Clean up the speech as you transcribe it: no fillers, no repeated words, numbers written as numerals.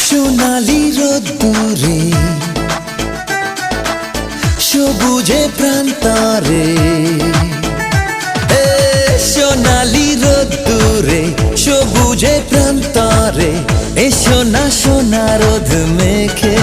সোনালি রোদ্দুরে সবুজে প্রান্তরে, সোনালি রোদ্দুরে সবুজে প্রান্তরে, এসো না সোনা রোদ মেখে